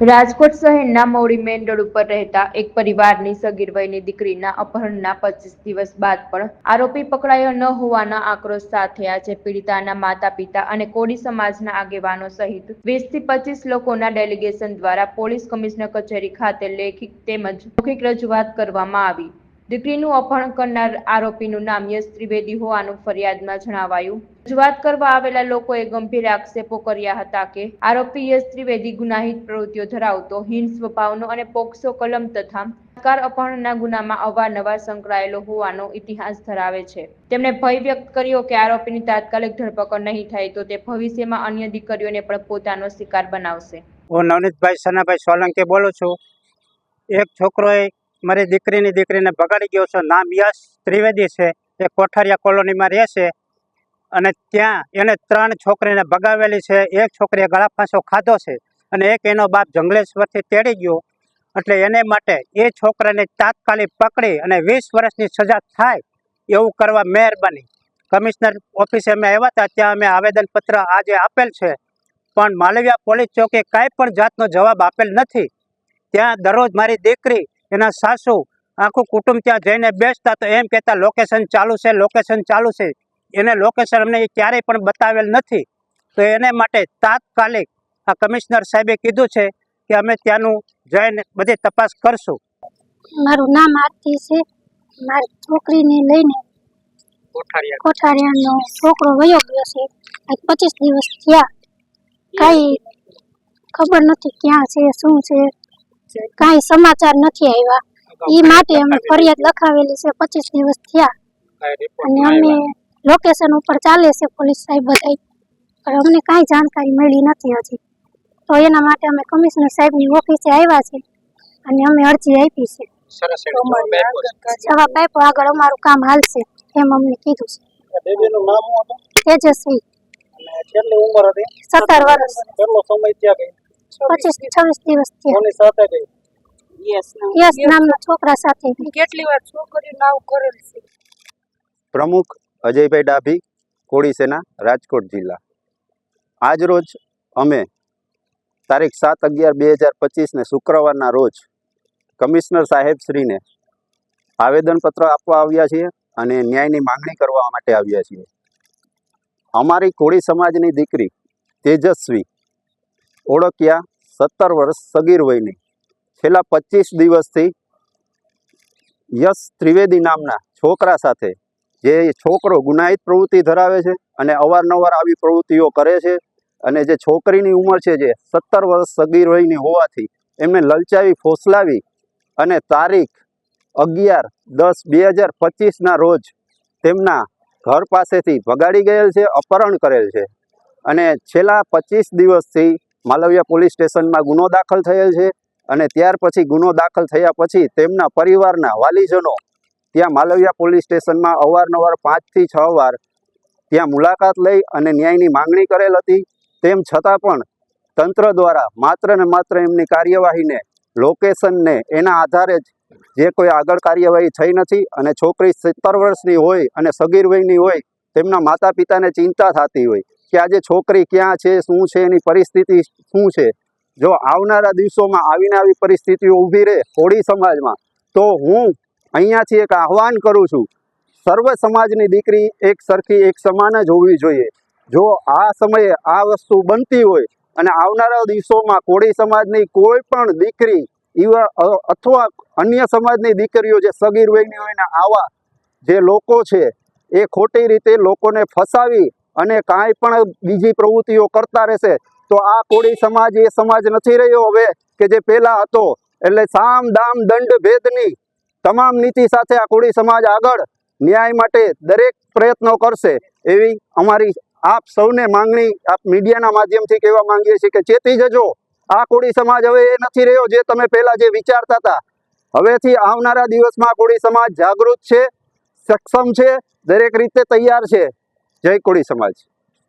રાજકોટ શહેરના મૌડી main road ઉપર રહેતા એક પરિવારની સગીર વયની દીકરીના અપહરણના 25 દિવસ બાદ પણ આરોપી પકડાયો ન હોવાના આક્રોશ સાથે આજે પીડિતાના માતા પિતા અને કોળી સમાજના આગેવાનો સહિત 20 થી 25 લોકોના ડેલિગેશન દ્વારા પોલીસ કમિશનર કચેરી ખાતે લેખિત તેમજ મૌખિક રજૂઆત કરવામાં આવી। દીકરીનું અપહરણ કરનાર આરોપીનું નામ યશ ત્રિવેદી હોવાનું ફરિયાદમાં જણાવાયું। રજૂઆત કરવા આવેલા લોકોએ ગંભીર આક્ષેપો કર્યા હતા કે આરોપી યશ ત્રિવેદી ગુનાહિત પ્રવૃત્તિઓ ધરાવતો હીન સ્વભાવનો અને પોક્સો કલમ તથા બળાત્કાર અપહરણના ગુનામાં અવારનવાર સંકળાયેલો હોવાનો ઇતિહાસ ધરાવે છે। તેમણે ભય વ્યક્ત કર્યો કે આરોપીની તાત્કાલિક ધરપકડ નહીં થાય તો તે ભવિષ્યમાં અન્ય દીકરીઓને પણ પોતાનો શિકાર બનાવશે। હું નવનીતભાઈ સનાભાઈ સોલંકી બોલું છું। એક છોકરોએ મારી દીકરીને બગાડી ગયો છે। નામ યશ ત્રિવેદી છે। એ કોઠારિયા કોલોનીમાં રહે છે અને ત્યાં એને 3 છોકરીને ભગાવેલી છે। એક છોકરીએ ગળા ફાંસો ખાધો છે અને એક એનો બાપ જંગલેશ્વરથી તેડી ગયો। એટલે એને માટે એ છોકરાને તાત્કાલિક પકડી અને 20 વર્ષની સજા થાય એવું કરવા મહેરબાની। કમિશનર ઓફિસે અમે આવ્યા હતા, ત્યાં અમે આવેદનપત્ર આજે આપેલ છે, પણ માલવિયા પોલીસ ચોકે કાંઈ પણ જાતનો જવાબ આપેલ નથી। ત્યાં દરરોજ મારી દીકરી, એના સાસુ, આખું કુટુંબ ત્યાં જઈને બેસતા તો એમ કહેતા લોકેશન ચાલુ છે, લોકેશન ચાલુ છે। એને લોકેશન અમને ક્યારેય પણ બતાવેલ નથી। તો એને માટે તાત્કાલિક આ કમિશનર સાહેબે કીધું છે કે અમે ત્યાંનું જઈને બધી તપાસ કરશું। મારું નામ આરતી છે। મારી છોકરીને લઈને કોઠારિયાનો છોકરો વયો ગયો છે। 25 દિવસ થયા, કાંઈ ખબર નથી ક્યાં છે, શું છે, કાંઈ સમાચાર નથી આવ્યા। એ માટે અમે ફરિયાદ લખાવેલી છે। 25 દિવસ થયા અને અમે લોકેશન ઉપર ચાલે છે પોલીસ સાહેબ બધાય, પણ અમને કાંઈ જાણકારી મળી નથી હજી। તો એના માટે અમે કમિશનર સાહેબની ઓફિસે આવ્યા છે અને અમે અરજી આપી છે। જવાબ આપ્યો, આગળ અમારું કામ હાલશે એમ અમને કીધું છે। તેજસ્વી, 17 વર્ષ, 25-26 દિવસ થયા। યસ નામના છોકરા સાથે। કેટલી વાર છોકરીનું આવું કરેલ છે? પ્રમુખ અજયભાઈ ડાભી, કોળી સેના, રાજકોટ જિલ્લા। આજ રોજ અમે તારીખ 7/11/2025 ને શુક્રવારના રોજ કમિશનર સાહેબશ્રીને આવેદનપત્ર આપવા આવ્યા છીએ અને ન્યાયની માંગણી કરવા માટે આવ્યા છીએ। અમારી કોળી સમાજની દીકરી તેજસ્વી ઓળખ્યા 17 વર્ષ સગીર વયની છેલ્લા 25 દિવસથી યશ ત્રિવેદી નામના છોકરા સાથે, જે છોકરો ગુનાહિત પ્રવૃત્તિ ધરાવે છે અને અવારનવાર આવી પ્રવૃત્તિઓ કરે છે, અને જે છોકરીની ઉંમર છે જે 17 વર્ષ સગીર વયની હોવાથી એમને લલચાવી ફોસલાવી અને તારીખ 11/10/2025ના રોજ તેમના ઘર પાસેથી ભગાડી ગયેલ છે, અપહરણ કરેલ છે અને છેલ્લા 25 દિવસથી માલવિયા પોલીસ સ્ટેશનમાં ગુનો દાખલ થયેલ છે। અને ત્યાર પછી ગુનો દાખલ થયા પછી તેમના પરિવારના વાલીજનો ત્યાં માલવિયા પોલીસ સ્ટેશનમાં અવારનવાર 5 થી 6 વાર ત્યાં મુલાકાત લઈ અને ન્યાયની માંગણી કરેલ હતી। તેમ છતાં પણ તંત્ર દ્વારા માત્ર ને માત્ર એમની કાર્યવાહીને, લોકેશનને એના આધારે જ જે કોઈ આગળ કાર્યવાહી થઈ નથી। અને છોકરી 17 વર્ષની હોય અને સગીર વયની હોય, તેમના માતા પિતાને ચિંતા થતી હોય કે આજે છોકરી ક્યાં છે, શું છે, એની પરિસ્થિતિ શું છે। જો આવનારા દિવસોમાં આવીને આવી પરિસ્થિતિઓ ઊભી રહે કોળી સમાજમાં, તો હું અહીંયાથી એક આહવાન કરું છું, સર્વ સમાજની દીકરી એક સરખી, એક સમાન જ હોવી જોઈએ। જો આ સમયે આ વસ્તુ બનતી હોય અને આવનારા દિવસોમાં કોળી સમાજની કોઈ પણ દીકરી અથવા અન્ય સમાજની દીકરીઓ જે સગીર વયની હોય ને આવા જે લોકો છે એ ખોટી રીતે લોકોને ફસાવી અને કાંઈ પણ બીજી પ્રવૃત્તિઓ કરતા રહેશે, તો આ કોળી સમાજ એ સમાજ નથી રહ્યો હવે કે જે પહેલા હતો। એટલે સામ દામ દંડ ભેદની તમામ નીતિ સાથે આ કોળી સમાજ આગળ ન્યાય માટે દરેક પ્રયત્નો કરશે એવી અમારી આપ સૌને માંગણી આપ મીડિયાના માધ્યમથી કહેવા માંગીએ છીએ કે ચેતી જજો। આ કોળી સમાજ હવે એ નથી રહ્યો જે તમે પહેલા જે વિચારતા હતા। હવેથી આવનારા દિવસમાં કોળી સમાજ જાગૃત છે, સક્ષમ છે, દરેક રીતે તૈયાર છે। જય કોળી સમાજ।